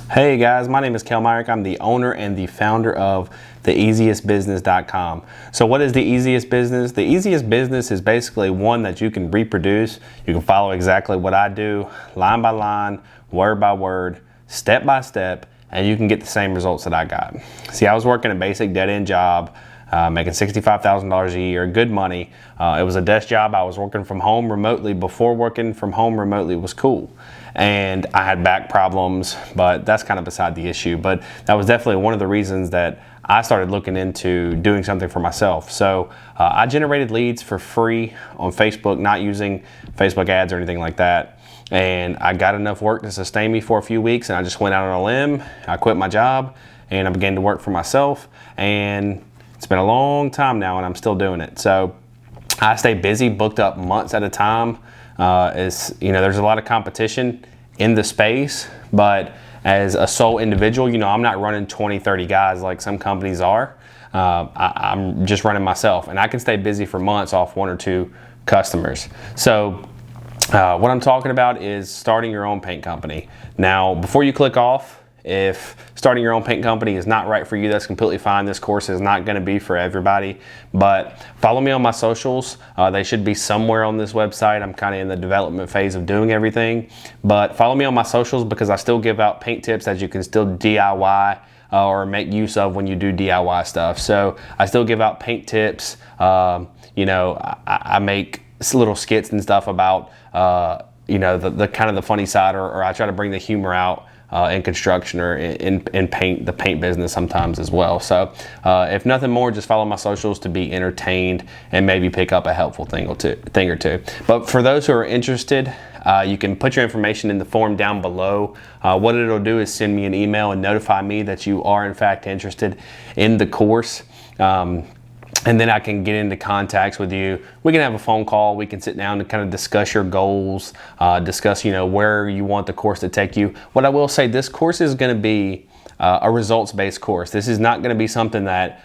Hey guys, my name is Kel Myrick. I'm the owner and the founder of theeasiestbusiness.com. So what is the easiest business? The easiest business is basically one that you can reproduce. You can follow exactly what I do, line by line, word by word, step by step, and you can get the same results that I got. See, I was working a basic dead-end job, making $65,000 a year, good money. It was a desk job. I was working from home remotely. Before working from home remotely was cool. And I had back problems, but that's kind of beside the issue. But that was definitely one of the reasons that I started looking into doing something for myself. So I generated leads for free on Facebook, not using Facebook ads or anything like that. And I got enough work to sustain me for a few weeks, and I just went out on a limb. I quit my job and I began to work for myself. And it's been a long time now and I'm still doing it. So I stay busy, booked up months at a time. There's a lot of competition in the space, but as a sole individual, I'm not running 20, 30 guys like some companies are. I'm just running myself, and I can stay busy for months off one or two customers. So what I'm talking about is starting your own paint company. Now, before you click off, if starting your own paint company is not right for you, that's completely fine. This course is not going to be for everybody, but follow me on my socials. They should be somewhere on this website. I'm kind of in the development phase of doing everything, but follow me on my socials because I still give out paint tips that you can still DIY or make use of when you do DIY stuff. So I still give out paint tips. I make little skits and stuff about the kind of the funny side, or I try to bring the humor out in construction or in the paint business sometimes as well. So if nothing more, just follow my socials to be entertained and maybe pick up a helpful thing or two. But for those who are interested, you can put your information in the form down below. What it'll do is send me an email and notify me that you are in fact interested in the course. And then I can get into contacts with you. We can have a phone call. We can sit down and kind of discuss your goals, discuss, where you want the course to take you. What I will say, this course is going to be a results-based course. This is not going to be something that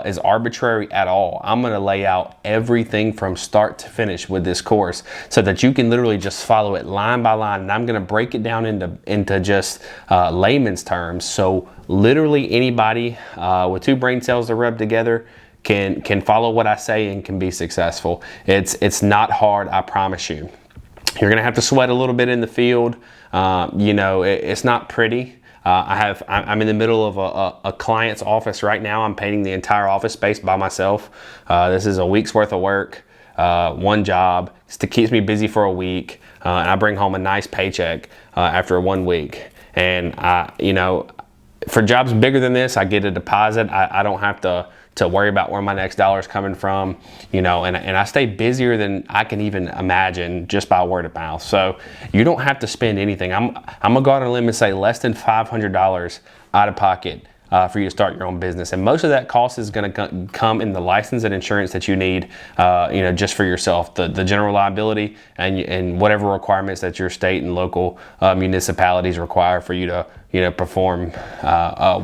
is arbitrary at all. I'm going to lay out everything from start to finish with this course so that you can literally just follow it line by line. And I'm going to break it down into just layman's terms. So literally anybody with two brain cells to rub together can follow what I say and can be successful. It's not hard, I promise you. You're gonna have to sweat a little bit in the field. It's not pretty. I'm in the middle of a client's office right now. I'm painting the entire office space by myself. This is a week's worth of work, one job. It keeps me busy for a week, and I bring home a nice paycheck after 1 week. And for jobs bigger than this, I get a deposit. I don't have to worry about where my next dollar is coming from, and I stay busier than I can even imagine just by word of mouth. So you don't have to spend anything. I'm gonna go out on a limb and say less than $500 out of pocket for you to start your own business. And most of that cost is going to come in the license and insurance that you need, just for yourself, the general liability and whatever requirements that your state and local municipalities require for you to perform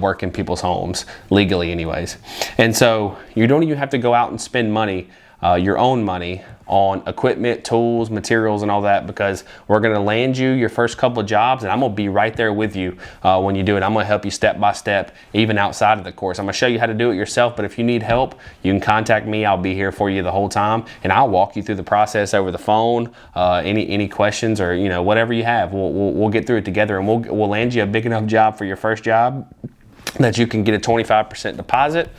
work in people's homes legally anyways. And so you don't even have to go out and spend money, your own money, on equipment, tools, materials, and all that, because we're going to land you your first couple of jobs, and I'm going to be right there with you when you do it. I'm going to help you step by step, even outside of the course. I'm going to show you how to do it yourself, but if you need help, you can contact me. I'll be here for you the whole time, and I'll walk you through the process over the phone. Any questions or whatever you have, we'll get through it together, and we'll land you a big enough job for your first job that you can get a 25% deposit.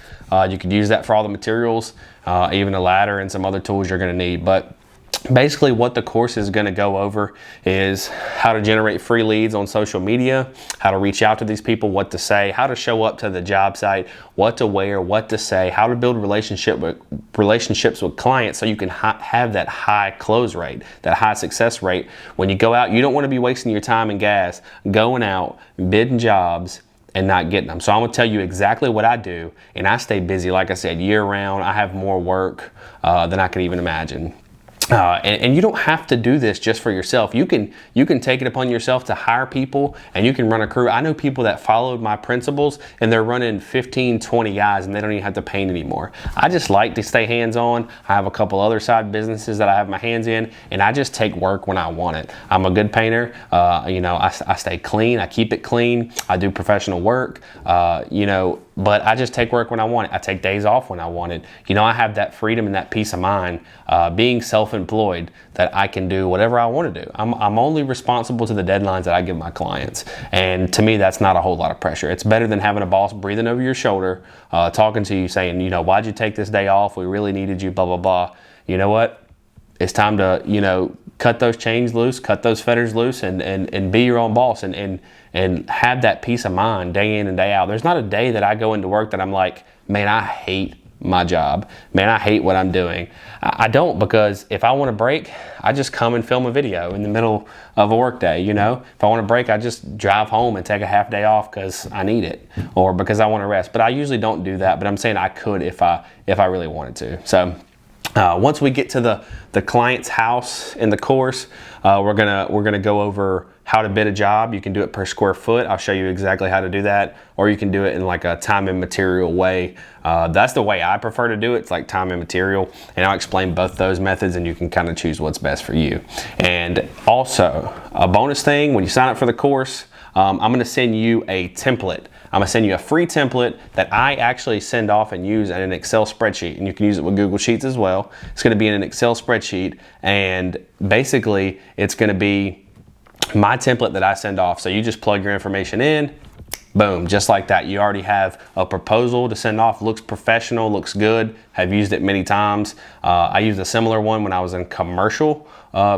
You could use that for all the materials, even a ladder and some other tools you're going to need. But basically what the course is going to go over is how to generate free leads on social media, how to reach out to these people, what to say, how to show up to the job site, what to wear, what to say, how to build relationships with clients so you can have that high close rate, that high success rate. When you go out, you don't want to be wasting your time and gas going out, bidding jobs, and not getting them. So I'm gonna tell you exactly what I do, and I stay busy, like I said, year round. I have more work than I can even imagine. And you don't have to do this just for yourself. You can take it upon yourself to hire people, and you can run a crew. I know people that followed my principles and they're running 15, 20 guys and they don't even have to paint anymore. I just like to stay hands-on. I have a couple other side businesses that I have my hands in, and I just take work when I want it. I'm a good painter. I stay clean. I keep it clean. I do professional work. But I just take work when I want it. I take days off when I want it. I have that freedom and that peace of mind, being self-employed, that I can do whatever I want to do. I'm only responsible to the deadlines that I give my clients. And to me, that's not a whole lot of pressure. It's better than having a boss breathing over your shoulder, talking to you saying, why'd you take this day off? We really needed you, blah, blah, blah. You know what? It's time to, cut those chains loose, cut those fetters loose, and be your own boss and have that peace of mind day in and day out. There's not a day that I go into work that I'm like, man, I hate my job. Man, I hate what I'm doing. I don't, because if I want to break, I just come and film a video in the middle of a work day. If I want to break, I just drive home and take a half day off because I need it or because I want to rest. But I usually don't do that. But I'm saying I could if I really wanted to. So once we get to the client's house in the course, we're gonna go over how to bid a job. You can do it per square foot. I'll show you exactly how to do that, or you can do it in like a time and material way. That's the way I prefer to do it. It's like time and material, and I'll explain both those methods, and you can kind of choose what's best for you. And also, a bonus thing, when you sign up for the course, I'm gonna send you a template. I'm gonna send you a free template that I actually send off and use in an Excel spreadsheet, and you can use it with Google Sheets as well. It's gonna be in an Excel spreadsheet, and basically it's gonna be my template that I send off. So you just plug your information in, boom, just like that. You already have a proposal to send off. Looks professional, looks good. Have used it many times. I used a similar one when I was in commercial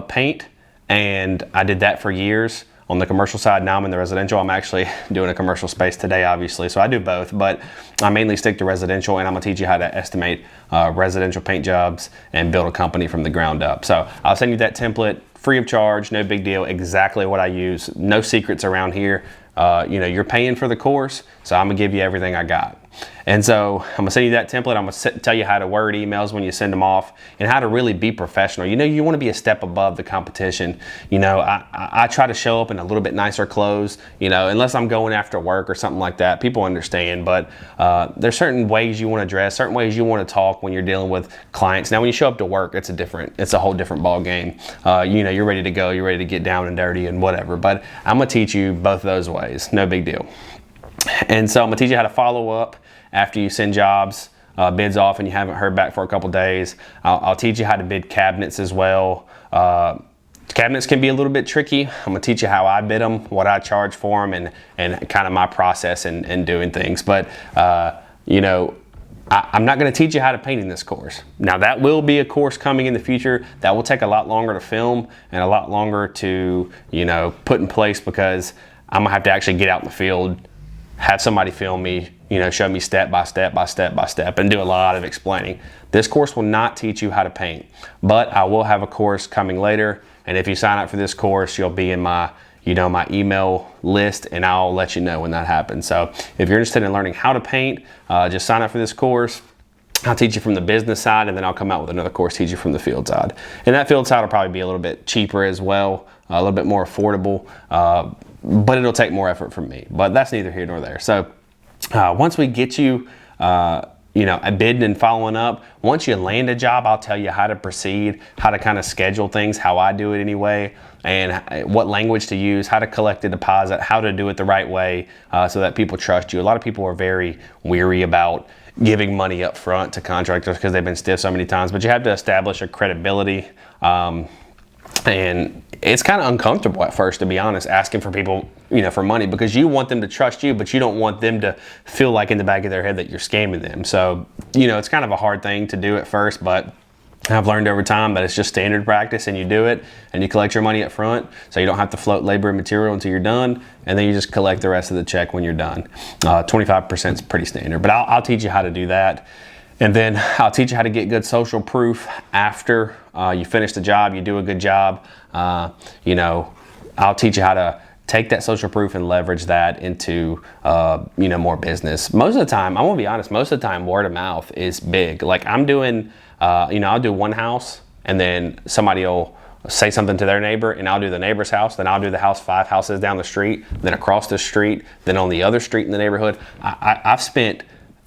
paint, and I did that for years on the commercial side. Now I'm in the residential. I'm actually doing a commercial space today, obviously, so I do both, but I mainly stick to residential, and I'm gonna teach you how to estimate residential paint jobs and build a company from the ground up. So I'll send you that template free of charge, no big deal, exactly what I use, no secrets around here. You're paying for the course, so I'm gonna give you everything I got. And so I'm gonna send you that template. I'm gonna tell you how to word emails when you send them off, and how to really be professional. You want to be a step above the competition. I try to show up in a little bit nicer clothes, unless I'm going after work or something like that. People understand, but there's certain ways you want to dress, certain ways you want to talk when you're dealing with clients. Now, when you show up to work, it's a whole different ball game. You're ready to go, you're ready to get down and dirty and whatever. But I'm gonna teach you both those ways, no big deal. And so I'm gonna teach you how to follow up after you send jobs, bids off, and you haven't heard back for a couple days. I'll teach you how to bid cabinets as well. Cabinets can be a little bit tricky. I'm gonna teach you how I bid them, what I charge for them, and kind of my process in doing things. But I'm not gonna teach you how to paint in this course. Now, that will be a course coming in the future that will take a lot longer to film and a lot longer to put in place, because I'm gonna have to actually get out in the field, have somebody film me, show me step by step by step by step, and do a lot of explaining. This course will not teach you how to paint, but I will have a course coming later. And if you sign up for this course, you'll be in my email list, and I'll let you know when that happens. So if you're interested in learning how to paint, just sign up for this course. I'll teach you from the business side, and then I'll come out with another course, teach you from the field side. And that field side will probably be a little bit cheaper as well, a little bit more affordable, but it'll take more effort from me. But that's neither here nor there. So once we get you, bidding and following up, once you land a job, I'll tell you how to proceed, how to kind of schedule things, how I do it anyway, and what language to use, how to collect a deposit, how to do it the right way, so that people trust you. A lot of people are very weary about giving money up front to contractors because they've been stiff so many times, but you have to establish a credibility. And it's kind of uncomfortable at first, to be honest, asking for people, for money, because you want them to trust you, but you don't want them to feel like in the back of their head that you're scamming them. So, it's kind of a hard thing to do at first, but I've learned over time that it's just standard practice, and you do it and you collect your money up front, so you don't have to float labor and material until you're done, and then you just collect the rest of the check when you're done. 25% is pretty standard, but I'll teach you how to do that. And then I'll teach you how to get good social proof after you finish the job, you do a good job. I'll teach you how to take that social proof and leverage that into, more business. Most of the time, I'm gonna be honest, most of the time word of mouth is big. Like I'm doing, I'll do one house and then somebody will say something to their neighbor, and I'll do the neighbor's house, then I'll do the house 5 houses down the street, then across the street, then on the other street in the neighborhood. I've spent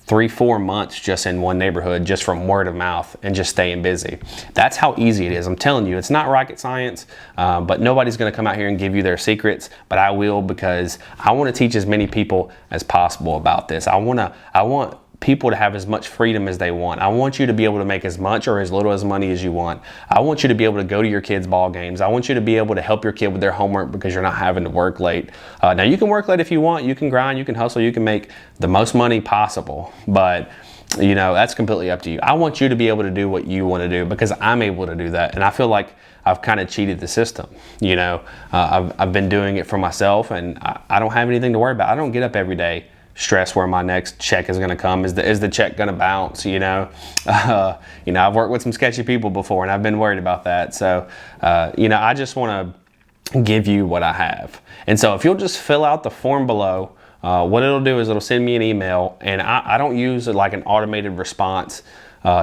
3-4 months just in one neighborhood, just from word of mouth and just staying busy. That's how easy it is. I'm telling you, it's not rocket science, but nobody's going to come out here and give you their secrets, but I will, because I want to teach as many people as possible about this. I want people to have as much freedom as they want. I want you to be able to make as much or as little as money as you want. I want you to be able to go to your kids' ball games. I want you to be able to help your kid with their homework because you're not having to work late. Now, you can work late if you want. You can grind, you can hustle, you can make the most money possible, but that's completely up to you. I want you to be able to do what you want to do, because I'm able to do that, and I feel like I've kind of cheated the system. I've been doing it for myself, and I don't have anything to worry about. I don't get up every day stress where my next check is going to come. Is the check going to bounce? I've worked with some sketchy people before, and I've been worried about that. So, I just want to give you what I have. And so if you'll just fill out the form below, what it'll do is it'll send me an email, and I don't use like an automated response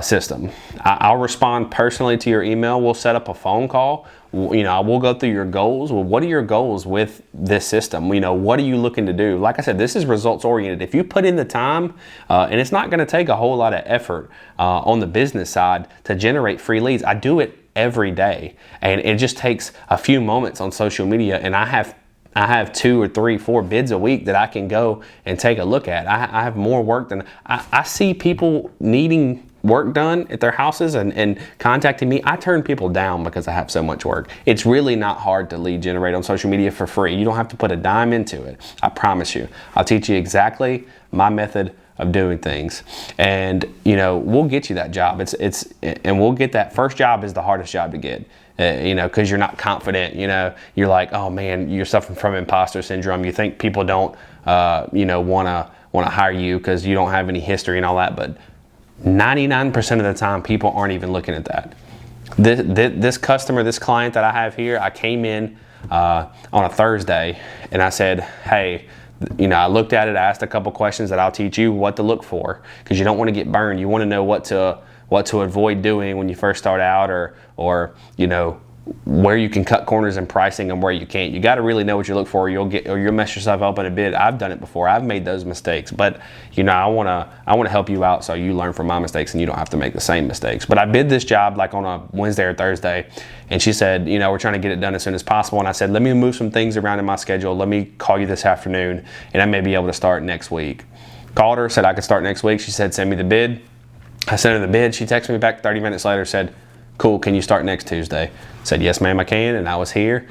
system. I'll respond personally to your email. We'll set up a phone call. We'll go through your goals. Well, what are your goals with this system? What are you looking to do? Like I said, this is results oriented. If you put in the time, and it's not going to take a whole lot of effort on the business side to generate free leads. I do it every day, and it just takes a few moments on social media, and I have 2 or 3, 4 bids a week that I can go and take a look at. I have more work than I see people needing work done at their houses and contacting me. I turn people down because I have so much work. It's really not hard to lead generate on social media for free. You don't have to put a dime into it. I promise you. I'll teach you exactly my method of doing things, and we'll get you that job. And we'll get that. First job is the hardest job to get. Because you're not confident. You're like, oh man, you're suffering from imposter syndrome. You think people don't, want to hire you because you don't have any history and all that. But 99% of the time, people aren't even looking at that. This customer, this client that I have here, I came in on a Thursday, and I said, hey, I looked at it, I asked a couple questions that I'll teach you what to look for, because you don't want to get burned. You want to know what to avoid doing when you first start out, or where you can cut corners in pricing and where you can't. You got to really know what you look for, or you'll mess yourself up in a bid. I've done it before. I've made those mistakes, but I want to help you out so you learn from my mistakes and you don't have to make the same mistakes. But I bid this job like on a Wednesday or Thursday, and she said, we're trying to get it done as soon as possible. And I said, let me move some things around in my schedule. Let me call you this afternoon, and I may be able to start next week. Called her, said I could start next week. She said, send me the bid. I sent her the bid. She texted me back 30 minutes later, said, cool, can you start next Tuesday? Said, yes, ma'am, I can, and I was here.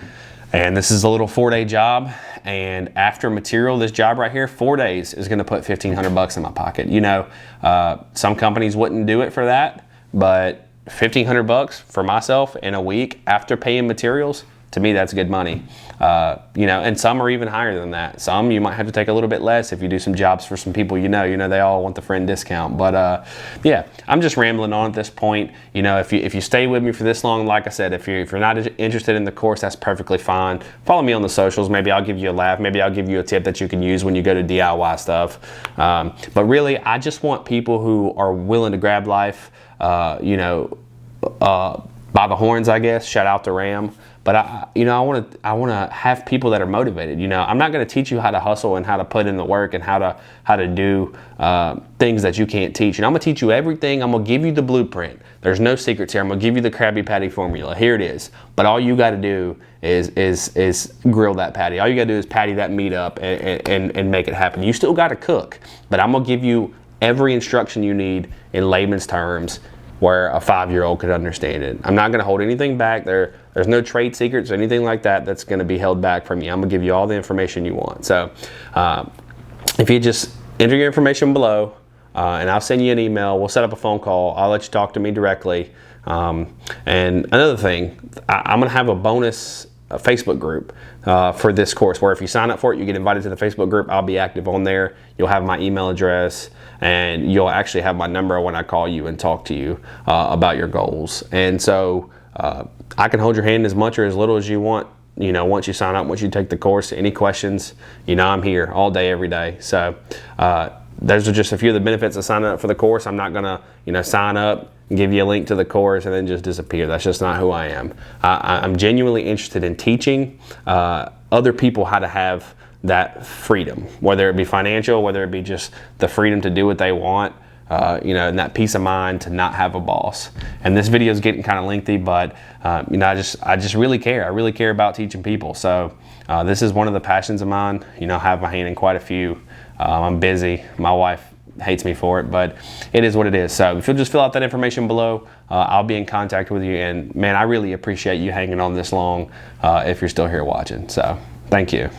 And this is a little 4-day job, and after material, this job right here, 4 days is gonna put $1,500 in my pocket. Some companies wouldn't do it for that, but $1,500 for myself in a week after paying materials, to me, that's good money. And some are even higher than that. Some you might have to take a little bit less if you do some jobs for some people they all want the friend discount. But yeah, I'm just rambling on at this point. If you stay with me for this long, like I said, if you're not interested in the course, that's perfectly fine. Follow me on the socials. Maybe I'll give you a laugh. Maybe I'll give you a tip that you can use when you go to DIY stuff. But really, I just want people who are willing to grab life, by the horns, I guess. Shout out to Ram. But I want to have people that are motivated. I'm not going to teach you how to hustle and how to put in the work and how to do things that you can't teach. And I'm going to teach you everything. I'm going to give you the blueprint. There's no secrets here. I'm going to give you the Krabby Patty formula. Here it is. But all you got to do is grill that patty. All you got to do is patty that meat up and make it happen. You still got to cook, but I'm going to give you every instruction you need in layman's terms, where a 5-year-old could understand it. I'm not going to hold anything back. There's no trade secrets or anything like that that's going to be held back from you. I'm going to give you all the information you want. So if you just enter your information below, and I'll send you an email. We'll set up a phone call. I'll let you talk to me directly. And another thing, I'm going to have a bonus Facebook group for this course, where if you sign up for it, you get invited to the Facebook group. I'll be active on there. You'll have my email address, and you'll actually have my number when I call you and talk to you about your goals. And so I can hold your hand as much or as little as you want. Once you sign up, once you take the course, any questions, I'm here all day, every day. So those are just a few of the benefits of signing up for the course. I'm not gonna, sign up, give you a link to the course, and then just disappear. That's just not who I am. I'm genuinely interested in teaching other people how to have that freedom, whether it be financial, whether it be just the freedom to do what they want, and that peace of mind to not have a boss. And this video is getting kind of lengthy, but I just really care. I really care about teaching people. So this is one of the passions of mine. I have my hand in quite a few. I'm busy. My wife hates me for it, but it is what it is. So if you'll just fill out that information below, I'll be in contact with you. And man, I really appreciate you hanging on this long if you're still here watching. So thank you.